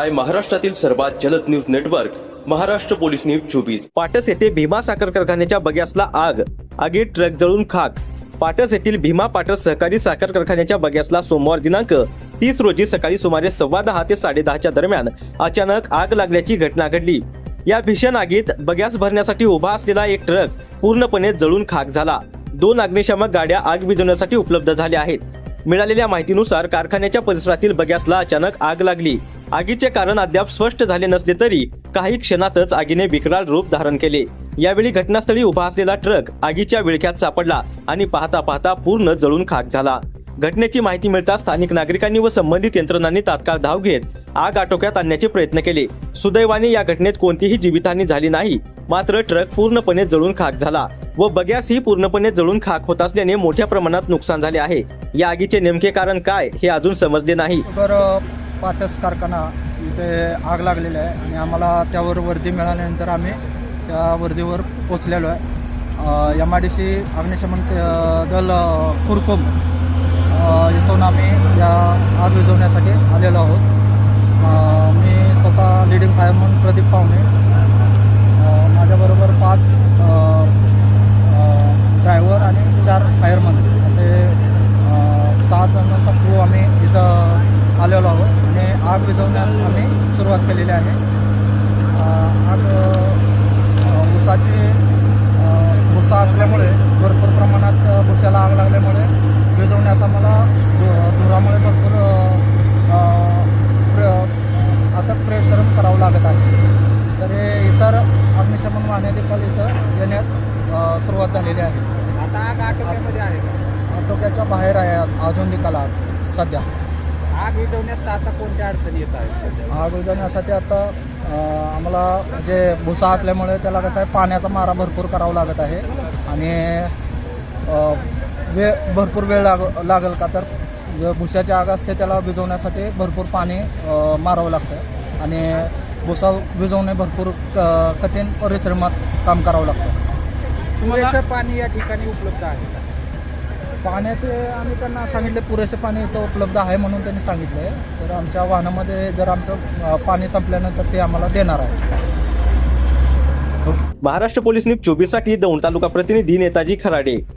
पाहताय महाराष्ट्रातील सर्वात जलद news network Maharashtra police news 24। Patas येथे भीमा साखर कारखान्याच्या बग्यासला आग, आगीत ट्रक जळून खाक। पाटस येथील भीमा पाटस सहकारी साखर कारखान्याच्या बग्यासला सोमवार दिनांक 30 रोजी सकाळी सुमारे 10:15 ते 10:30 दरम्यान अचानक आग लागल्याची घटना घडली। या भीषण आगीत बग्यास भरण्यासाठी उभा असलेला एक ट्रक पूर्णपणे जळून खाक झाला। 2 अग्निशामक गाड्या आग विझवण्यासाठी उपलब्ध झाल्या आहेत। मिळालेल्या माहितीनुसार कारखान्याच्या परिसरातील बग्यासला अचानक आग लागली। आगीचे कारण अद्याप स्पष्ट झाले नसले तरी काही क्षणातच आगीने विकराल रूप धारण केले। यावेळी घटनास्थळी उभा असलेला ट्रक आगीच्या विळख्यात सापडला आणि पाहता पाहता पूर्ण जळून खाक झाला। घटनेची माहिती मिळताच स्थानिक नागरिकांनी व संबंधित यंत्रणांनी तात्काळ धाव घेत आग आटोक्यात आणण्याचे प्रयत्न केले। सुदैवाने या घटनेत कोणतीही जीवितहानी झाली नाही, मात्र ट्रक पूर्णपणे जळून खाक झाला व बग्यासही पूर्णपणे जळून खाक होत असल्याने मोठ्या प्रमाणात नुकसान झाले आहे। या आगीचे नेमके कारण काय हे अजून समजले नाही। पाटस कारखाना इथे आग लागलेली आहे आणि आम्हाला त्यावर वर्दी मिळाल्यानंतर आम्ही त्या वर्दीवर पोचलेलो आहे। MIDC अग्निशमन दल कुरकुम इथून आम्ही या आग विझवण्यासाठी आलेलो आहोत। मी स्वतः लीडिंग फायरमन प्रदीप पाहुणे, माझ्याबरोबर 5 ड्रायव्हर आणि 4 फायरमन असे 6 जणांचा क्रू आम्ही इथं आलेलो आहोत आणि आग विझवण्यास आम्ही सुरुवात केलेली आहे। आग भुसा असल्यामुळे भरपूर प्रमाणात भुसाला आग लागल्यामुळे विझवण्याचा मला धुरामुळे भरपूर अथक परिश्रम करावं लागत आहे। तर इतर अग्निशमन वाहने देखील इथं येण्यास सुरुवात झालेली आहे। आता आग आटोक्यामध्ये आहे का? आटोक्याच्या बाहेर आहे अजून देखील आग सध्या। आग विझवण्यात आता कोणत्या अडचणी येत आहेत? आग विझवण्यासाठी आता आम्हाला जे भुसा असल्यामुळे त्याला कसं आहे पाण्याचा मारा भरपूर करावा लागत आहे आणि भरपूर वेळ लागेल का तर जे भुसाची आग असते त्याला विझवण्यासाठी भरपूर पाणी मारावं लागतं आणि भुसा विझवणे भरपूर कठीण परिश्रमात काम करावं लागतं। पुरेसं पाणी या ठिकाणी उपलब्ध आहे का? पाण्याचे आम्ही त्यांना सांगितले पुरेसे पाणी इथं उपलब्ध आहे म्हणून त्यांनी सांगितलं आहे। तर आमच्या वाहनामध्ये जर आमचं पाणी संपल्यानंतर ते आम्हाला देणार आहे। महाराष्ट्र पोलीस न्यूज 24 साठी दौंड तालुका प्रतिनिधी नेताजी खराडे।